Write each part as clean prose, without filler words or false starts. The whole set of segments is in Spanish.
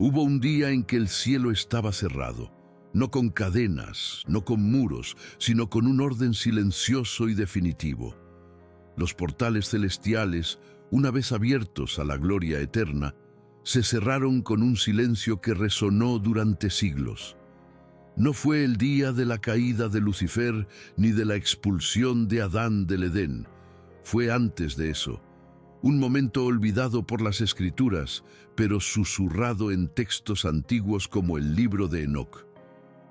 Hubo un día en que el cielo estaba cerrado, no con cadenas, no con muros, sino con un orden silencioso y definitivo. Los portales celestiales, una vez abiertos a la gloria eterna, se cerraron con un silencio que resonó durante siglos. No fue el día de la caída de Lucifer ni de la expulsión de Adán del Edén. Fue antes de eso. Un momento olvidado por las Escrituras, pero susurrado en textos antiguos como el libro de Enoc.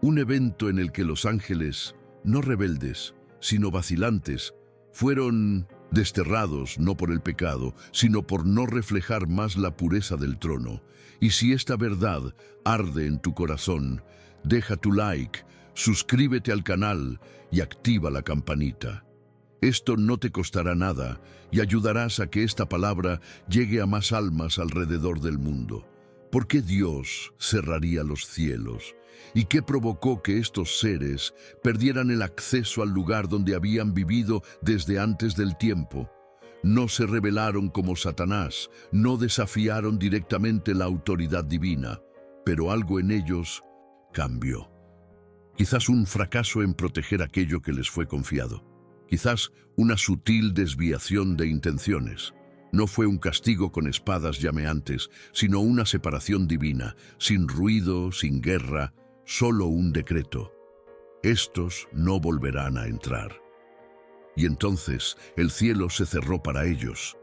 Un evento en el que los ángeles, no rebeldes, sino vacilantes, fueron desterrados no por el pecado, sino por no reflejar más la pureza del trono. Y si esta verdad arde en tu corazón, deja tu like, suscríbete al canal y activa la campanita. Esto no te costará nada y ayudarás a que esta palabra llegue a más almas alrededor del mundo. ¿Por qué Dios cerraría los cielos? ¿Y qué provocó que estos seres perdieran el acceso al lugar donde habían vivido desde antes del tiempo? No se rebelaron como Satanás, no desafiaron directamente la autoridad divina, pero algo en ellos cambió. Quizás un fracaso en proteger aquello que les fue confiado. Quizás una sutil desviación de intenciones. No fue un castigo con espadas llameantes, sino una separación divina, sin ruido, sin guerra, solo un decreto. Estos no volverán a entrar. Y entonces el cielo se cerró para ellos.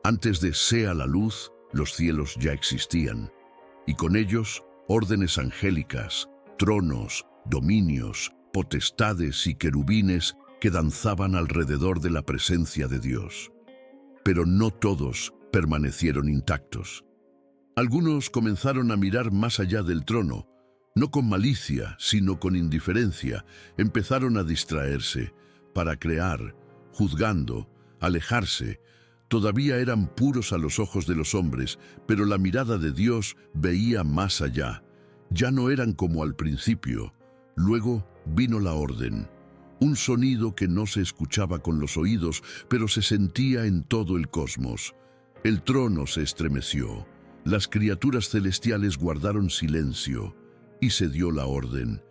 Antes de sea la luz, los cielos ya existían, y con ellos órdenes angélicas, tronos, dominios, potestades y querubines que danzaban alrededor de la presencia de Dios. Pero no todos permanecieron intactos. Algunos comenzaron a mirar más allá del trono, no con malicia, sino con indiferencia. Empezaron a distraerse, para crear, juzgando, alejarse. Todavía eran puros a los ojos de los hombres, pero la mirada de Dios veía más allá. Ya no eran como al principio. Luego vino la orden. Un sonido que no se escuchaba con los oídos, pero se sentía en todo el cosmos. El trono se estremeció. Las criaturas celestiales guardaron silencio, y se dio la orden: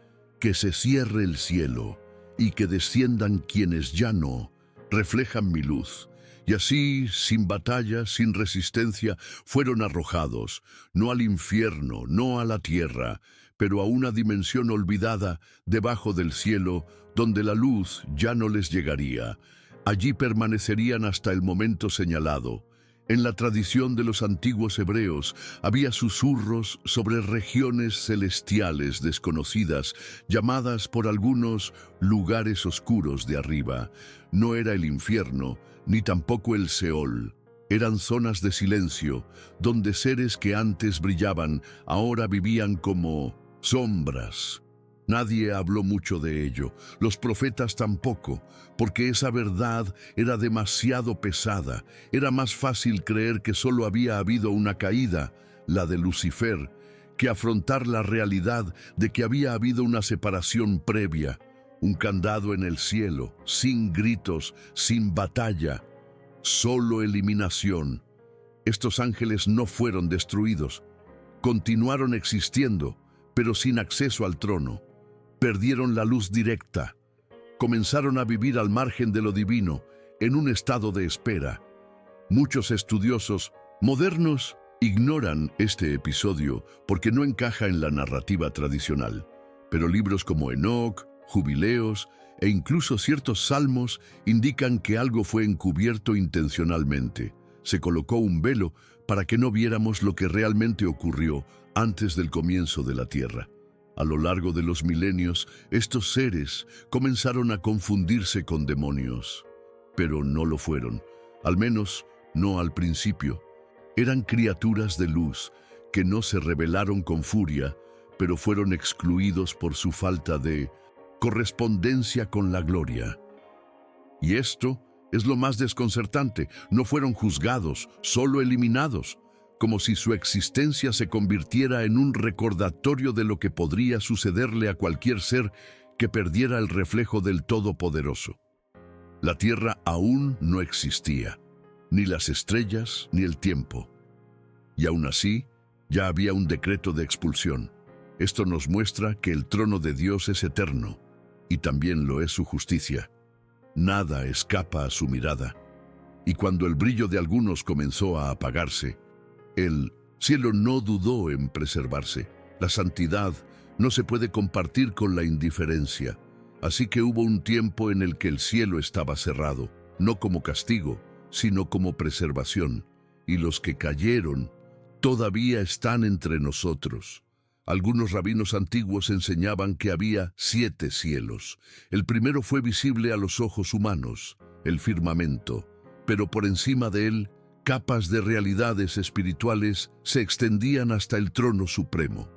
que se cierre el cielo, y que desciendan quienes ya no reflejan mi luz. Y así, sin batalla, sin resistencia, fueron arrojados, no al infierno, no a la tierra, pero a una dimensión olvidada debajo del cielo, donde la luz ya no les llegaría. Allí permanecerían hasta el momento señalado. En la tradición de los antiguos hebreos había susurros sobre regiones celestiales desconocidas, llamadas por algunos lugares oscuros de arriba. No era el infierno, ni tampoco el Seol. Eran zonas de silencio, donde seres que antes brillaban, ahora vivían como sombras. Nadie habló mucho de ello, los profetas tampoco, porque esa verdad era demasiado pesada. Era más fácil creer que solo había habido una caída, la de Lucifer, que afrontar la realidad de que había habido una separación previa, un candado en el cielo, sin gritos, sin batalla, solo eliminación. Estos ángeles no fueron destruidos, continuaron existiendo, pero sin acceso al trono. Perdieron la luz directa. Comenzaron a vivir al margen de lo divino, en un estado de espera. Muchos estudiosos modernos ignoran este episodio porque no encaja en la narrativa tradicional. Pero libros como Enoc, Jubileos e incluso ciertos salmos indican que algo fue encubierto intencionalmente. Se colocó un velo para que no viéramos lo que realmente ocurrió antes del comienzo de la tierra. A lo largo de los milenios, estos seres comenzaron a confundirse con demonios, pero no lo fueron, al menos no al principio. Eran criaturas de luz que no se rebelaron con furia, pero fueron excluidos por su falta de correspondencia con la gloria. Y esto es lo más desconcertante: no fueron juzgados, solo eliminados, como si su existencia se convirtiera en un recordatorio de lo que podría sucederle a cualquier ser que perdiera el reflejo del Todopoderoso. La tierra aún no existía, ni las estrellas ni el tiempo. Y aún así, Ya había un decreto de expulsión. Esto nos muestra que el trono de Dios es eterno, y también lo es su justicia. Nada escapa a su mirada. Y cuando el brillo de algunos comenzó a apagarse, el cielo no dudó en preservarse. La santidad no se puede compartir con la indiferencia. Así que hubo un tiempo en el que el cielo estaba cerrado, no como castigo, sino como preservación. Y los que cayeron todavía están entre nosotros. Algunos rabinos antiguos enseñaban que había 7 cielos. El primero fue visible a los ojos humanos, el firmamento, pero por encima de él, capas de realidades espirituales se extendían hasta el trono supremo.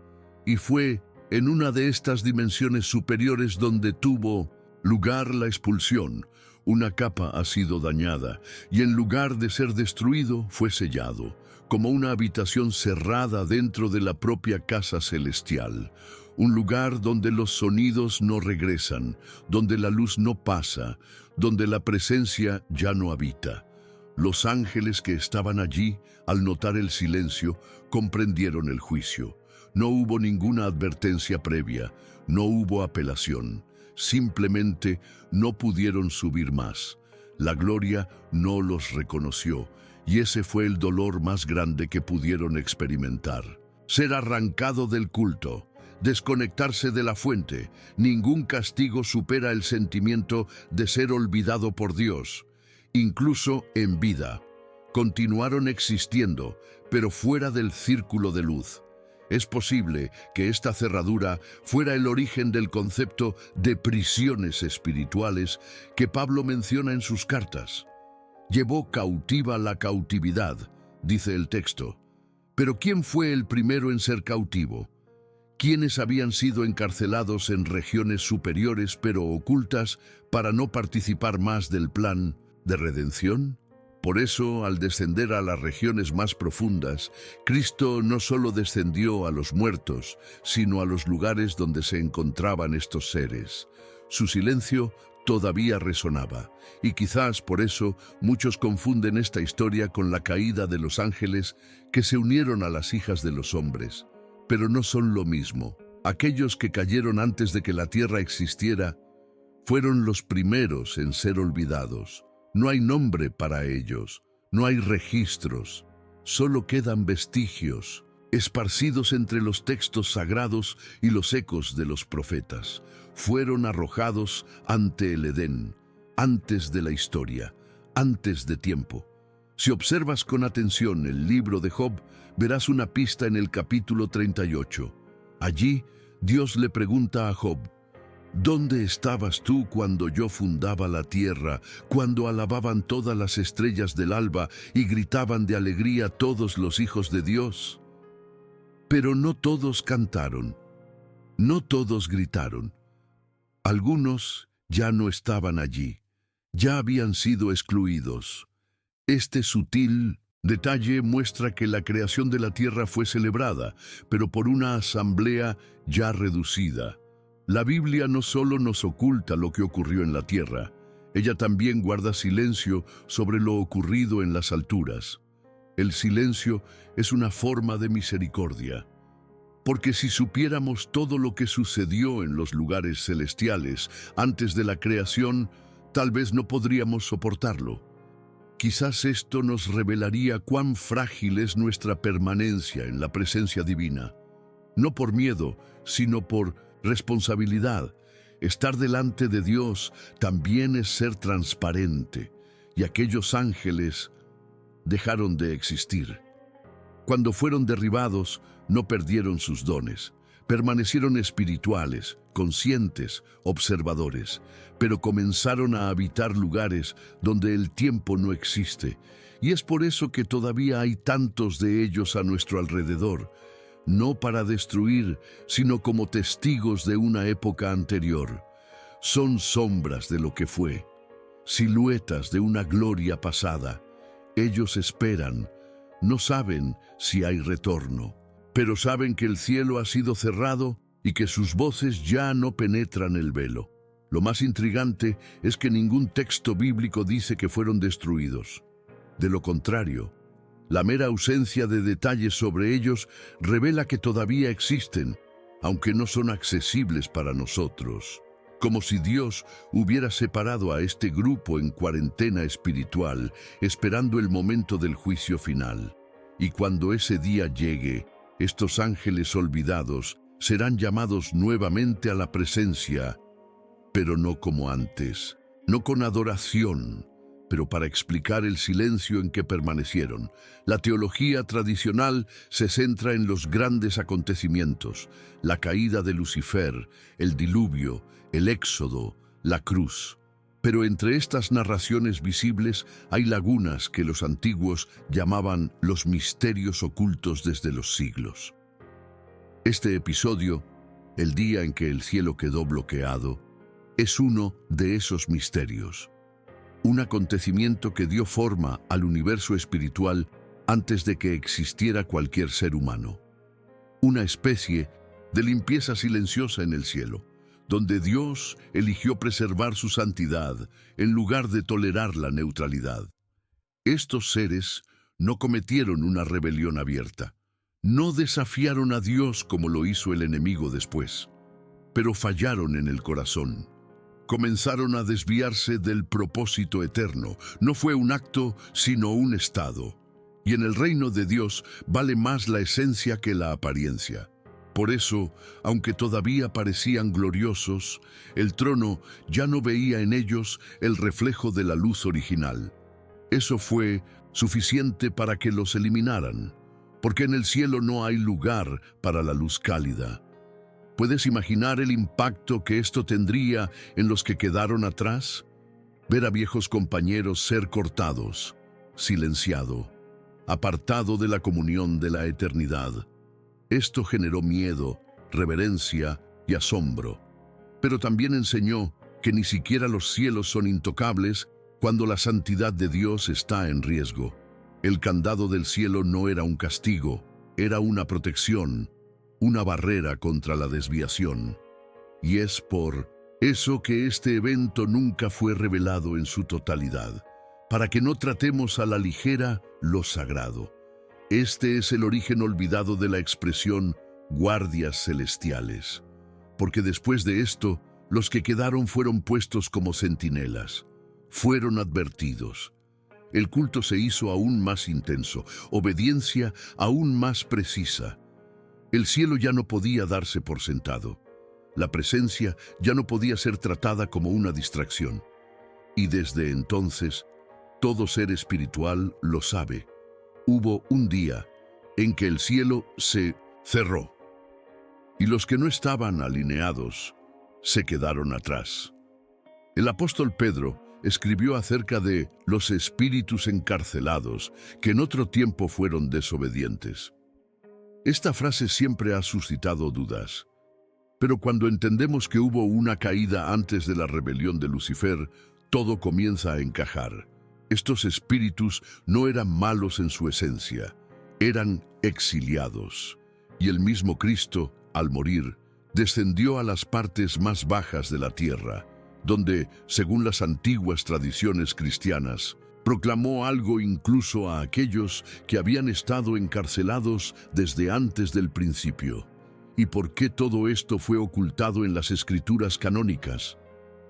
Y fue en una de estas dimensiones superiores donde tuvo lugar la expulsión. Una capa ha sido dañada, y en lugar de ser destruido, fue sellado, como una habitación cerrada dentro de la propia casa celestial. Un lugar donde los sonidos no regresan, donde la luz no pasa, donde la presencia ya no habita. Los ángeles que estaban allí, al notar el silencio, comprendieron el juicio. No hubo ninguna advertencia previa, no hubo apelación. Simplemente no pudieron subir más. La gloria no los reconoció, y ese fue el dolor más grande que pudieron experimentar. Ser arrancado del culto, desconectarse de la fuente. Ningún castigo supera el sentimiento de ser olvidado por Dios. Incluso en vida, continuaron existiendo, pero fuera del círculo de luz. Es posible que esta cerradura fuera el origen del concepto de prisiones espirituales que Pablo menciona en sus cartas. Llevó cautiva la cautividad, dice el texto. Pero ¿quién fue el primero en ser cautivo? ¿Quiénes habían sido encarcelados en regiones superiores pero ocultas para no participar más del plan de redención? Por eso, al descender a las regiones más profundas, Cristo no solo descendió a los muertos, sino a los lugares donde se encontraban estos seres. Su silencio todavía resonaba, y quizás por eso muchos confunden esta historia con la caída de los ángeles que se unieron a las hijas de los hombres. Pero no son lo mismo. Aquellos que cayeron antes de que la tierra existiera fueron los primeros en ser olvidados. No hay nombre para ellos, no hay registros, solo quedan vestigios, esparcidos entre los textos sagrados y los ecos de los profetas. Fueron arrojados ante el Edén, antes de la historia, antes de tiempo. Si observas con atención el libro de Job, verás una pista en el capítulo 38. Allí, Dios le pregunta a Job: ¿dónde estabas tú cuando yo fundaba la tierra, cuando alababan todas las estrellas del alba y gritaban de alegría todos los hijos de Dios? Pero no todos cantaron, no todos gritaron. Algunos ya no estaban allí, ya habían sido excluidos. Este sutil detalle muestra que la creación de la tierra fue celebrada, pero por una asamblea ya reducida. La Biblia no solo nos oculta lo que ocurrió en la tierra, ella también guarda silencio sobre lo ocurrido en las alturas. El silencio es una forma de misericordia, porque si supiéramos todo lo que sucedió en los lugares celestiales antes de la creación, tal vez no podríamos soportarlo. Quizás esto nos revelaría cuán frágil es nuestra permanencia en la presencia divina. No por miedo, sino por responsabilidad. Estar delante de Dios también es ser transparente, y aquellos ángeles dejaron de existir. Cuando fueron derribados, no perdieron sus dones. Permanecieron espirituales, conscientes, observadores, pero comenzaron a habitar lugares donde el tiempo no existe. Y es por eso que todavía hay tantos de ellos a nuestro alrededor, no para destruir, sino como testigos de una época anterior. Son sombras de lo que fue, siluetas de una gloria pasada. Ellos esperan, no saben si hay retorno, pero saben que el cielo ha sido cerrado y que sus voces ya no penetran el velo. Lo más intrigante es que ningún texto bíblico dice que fueron destruidos. De lo contrario, La mera ausencia de detalles sobre ellos revela que todavía existen, aunque no son accesibles para nosotros. Como si Dios hubiera separado a este grupo en cuarentena espiritual, esperando el momento del juicio final. Y cuando ese día llegue, estos ángeles olvidados serán llamados nuevamente a la presencia, pero no como antes, no con adoración, pero para explicar el silencio en que permanecieron. La teología tradicional se centra en los grandes acontecimientos, la caída de Lucifer, el diluvio, el éxodo, la cruz. Pero entre estas narraciones visibles hay lagunas que los antiguos llamaban los misterios ocultos desde los siglos. Este episodio, el día en que el cielo quedó bloqueado, es uno de esos misterios. Un acontecimiento que dio forma al universo espiritual antes de que existiera cualquier ser humano. Una especie de limpieza silenciosa en el cielo, donde Dios eligió preservar su santidad en lugar de tolerar la neutralidad. Estos seres no cometieron una rebelión abierta, no desafiaron a Dios como lo hizo el enemigo después, pero fallaron en el corazón. Comenzaron a desviarse del propósito eterno. No fue un acto, sino un estado. Y en el reino de Dios vale más la esencia que la apariencia. Por eso, aunque todavía parecían gloriosos, el trono ya no veía en ellos el reflejo de la luz original. Eso fue suficiente para que los eliminaran, porque en el cielo no hay lugar para la luz cálida. ¿Puedes imaginar el impacto que esto tendría en los que quedaron atrás? Ver a viejos compañeros ser cortados, silenciado, apartado de la comunión de la eternidad. Esto generó miedo, reverencia y asombro, pero también enseñó que ni siquiera los cielos son intocables cuando la santidad de Dios está en riesgo. El candado del cielo no era un castigo, era una protección, una barrera contra la desviación. Y es por eso que este evento nunca fue revelado en su totalidad, para que no tratemos a la ligera lo sagrado. Este es el origen olvidado de la expresión guardias celestiales, porque después de esto, los que quedaron fueron puestos como centinelas, fueron advertidos. El culto se hizo aún más intenso, obediencia aún más precisa. El cielo ya no podía darse por sentado. La presencia ya no podía ser tratada como una distracción. Y desde entonces, todo ser espiritual lo sabe. Hubo un día en que el cielo se cerró, y los que no estaban alineados se quedaron atrás. El apóstol Pedro escribió acerca de los espíritus encarcelados que en otro tiempo fueron desobedientes. Esta frase siempre ha suscitado dudas, pero cuando entendemos que hubo una caída antes de la rebelión de Lucifer, todo comienza a encajar. Estos espíritus no eran malos en su esencia, eran exiliados. Y el mismo Cristo, al morir, descendió a las partes más bajas de la tierra, donde, según las antiguas tradiciones cristianas, proclamó algo incluso a aquellos que habían estado encarcelados desde antes del principio. ¿Y por qué todo esto fue ocultado en las escrituras canónicas?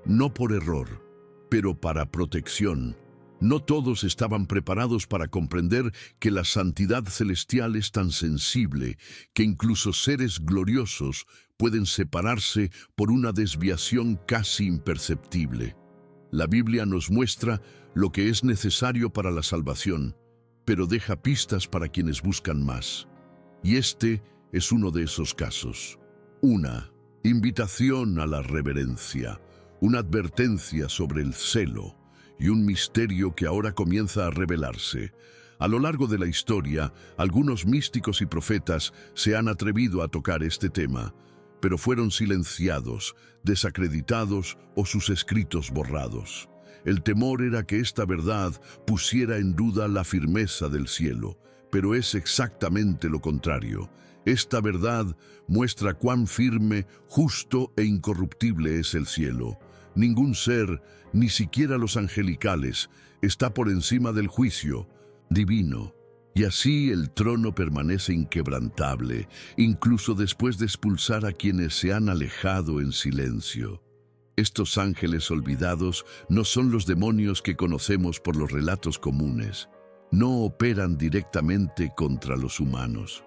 No por error, pero para protección. No todos estaban preparados para comprender que la santidad celestial es tan sensible que incluso seres gloriosos pueden separarse por una desviación casi imperceptible. La Biblia nos muestra lo que es necesario para la salvación, pero deja pistas para quienes buscan más. Y este es uno de esos casos. Una invitación a la reverencia, una advertencia sobre el celo y un misterio que ahora comienza a revelarse. A lo largo de la historia, algunos místicos y profetas se han atrevido a tocar este tema, pero fueron silenciados, desacreditados o sus escritos borrados. El temor era que esta verdad pusiera en duda la firmeza del cielo, pero es exactamente lo contrario. Esta verdad muestra cuán firme, justo e incorruptible es el cielo. Ningún ser, ni siquiera los angelicales, está por encima del juicio divino. Y así el trono permanece inquebrantable, incluso después de expulsar a quienes se han alejado en silencio. Estos ángeles olvidados no son los demonios que conocemos por los relatos comunes. No operan directamente contra los humanos.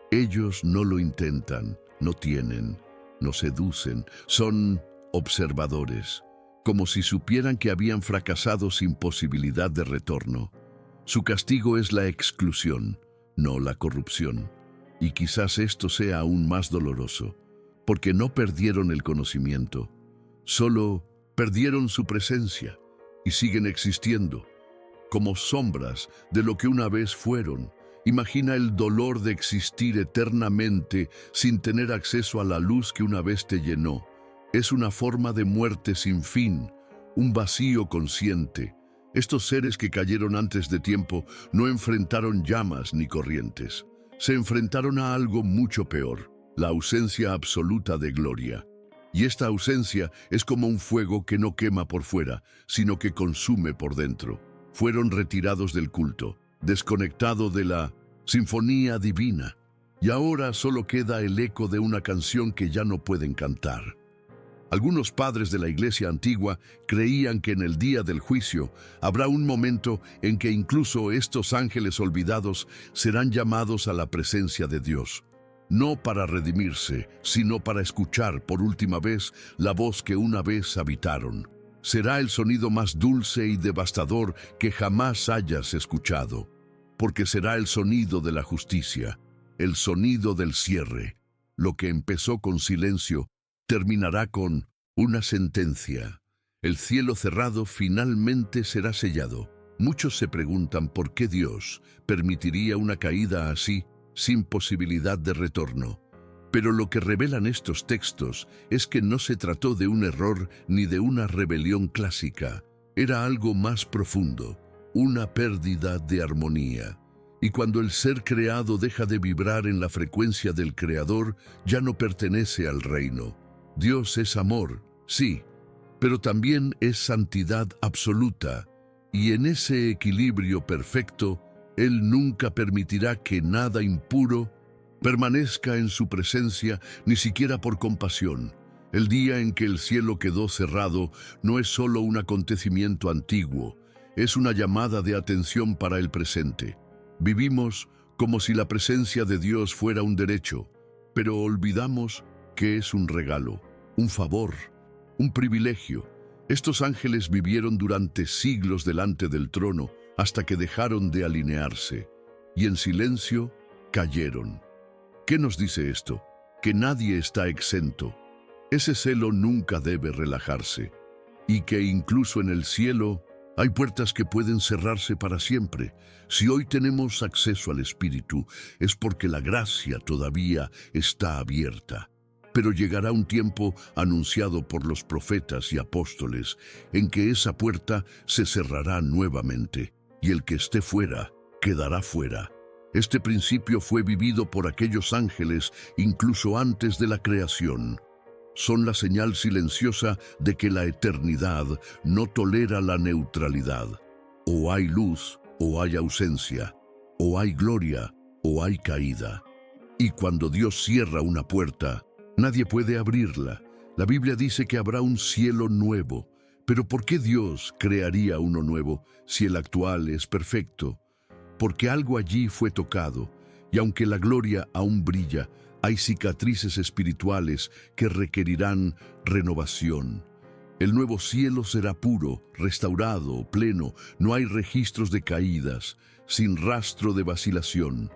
Ellos no lo intentan, no tienen, no seducen, son observadores, como si supieran que habían fracasado sin posibilidad de retorno. Su castigo es la exclusión, no la corrupción. Y quizás esto sea aún más doloroso, porque no perdieron el conocimiento, solo perdieron su presencia y siguen existiendo, como sombras de lo que una vez fueron. Imagina el dolor de existir eternamente sin tener acceso a la luz que una vez te llenó. Es una forma de muerte sin fin, un vacío consciente. Estos seres que cayeron antes de tiempo no enfrentaron llamas ni corrientes. Se enfrentaron a algo mucho peor, la ausencia absoluta de gloria. Y esta ausencia es como un fuego que no quema por fuera, sino que consume por dentro. Fueron retirados del culto, desconectado de la sinfonía divina, y ahora solo queda el eco de una canción que ya no pueden cantar. Algunos padres de la iglesia antigua creían que en el día del juicio habrá un momento en que incluso estos ángeles olvidados serán llamados a la presencia de Dios, no para redimirse, sino para escuchar por última vez la voz que una vez habitaron. Será el sonido más dulce y devastador que jamás hayas escuchado, porque será el sonido de la justicia, el sonido del cierre. Lo que empezó con silencio terminará con una sentencia. El cielo cerrado finalmente será sellado. Muchos se preguntan por qué Dios permitiría una caída así, sin posibilidad de retorno. Pero lo que revelan estos textos es que no se trató de un error ni de una rebelión clásica. Era algo más profundo, una pérdida de armonía. Y cuando el ser creado deja de vibrar en la frecuencia del Creador, ya no pertenece al reino. Dios es amor, sí, pero también es santidad absoluta, y en ese equilibrio perfecto, Él nunca permitirá que nada impuro permanezca en su presencia, ni siquiera por compasión. El día en que el cielo quedó cerrado no es solo un acontecimiento antiguo, es una llamada de atención para el presente. Vivimos como si la presencia de Dios fuera un derecho, pero olvidamos que es un regalo, un favor, un privilegio. Estos ángeles vivieron durante siglos delante del trono hasta que dejaron de alinearse y en silencio cayeron. ¿Qué nos dice esto? Que nadie está exento. Ese celo nunca debe relajarse y que incluso en el cielo hay puertas que pueden cerrarse para siempre. Si hoy tenemos acceso al Espíritu, es porque la gracia todavía está abierta. Pero llegará un tiempo anunciado por los profetas y apóstoles en que esa puerta se cerrará nuevamente, y el que esté fuera, quedará fuera. Este principio fue vivido por aquellos ángeles incluso antes de la creación. Son la señal silenciosa de que la eternidad no tolera la neutralidad. O hay luz, o hay ausencia, o hay gloria, o hay caída. Y cuando Dios cierra una puerta, nadie puede abrirla. La Biblia dice que habrá un cielo nuevo. Pero ¿por qué Dios crearía uno nuevo si el actual es perfecto? Porque algo allí fue tocado, y aunque la gloria aún brilla, hay cicatrices espirituales que requerirán renovación. El nuevo cielo será puro, restaurado, pleno, no hay registros de caídas, sin rastro de vacilación.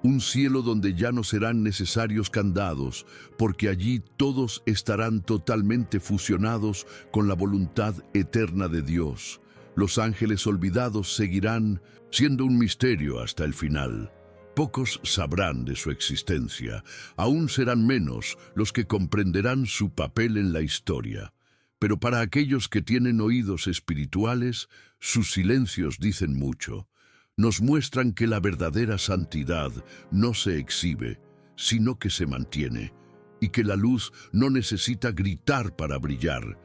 Un cielo donde ya no serán necesarios candados, porque allí todos estarán totalmente fusionados con la voluntad eterna de Dios. Los ángeles olvidados seguirán siendo un misterio hasta el final. Pocos sabrán de su existencia, aún serán menos los que comprenderán su papel en la historia. Pero para aquellos que tienen oídos espirituales, sus silencios dicen mucho. Nos muestran que la verdadera santidad no se exhibe, sino que se mantiene, y que la luz no necesita gritar para brillar.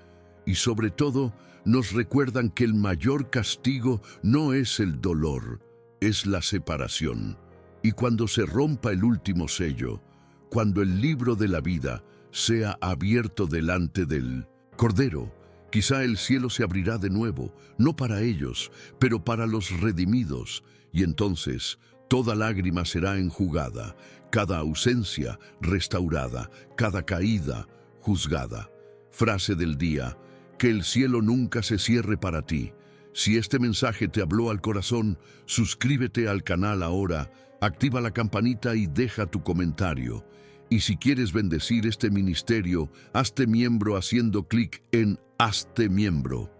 Y sobre todo, nos recuerdan que el mayor castigo no es el dolor, es la separación. Y cuando se rompa el último sello, cuando el libro de la vida sea abierto delante del Cordero, quizá el cielo se abrirá de nuevo, no para ellos, pero para los redimidos, y entonces toda lágrima será enjugada, cada ausencia restaurada, cada caída juzgada. Frase del día: que el cielo nunca se cierre para ti. Si este mensaje te habló al corazón, suscríbete al canal ahora, activa la campanita y deja tu comentario. Y si quieres bendecir este ministerio, hazte miembro haciendo clic en Hazte miembro.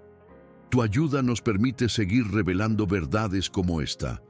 Tu ayuda nos permite seguir revelando verdades como esta.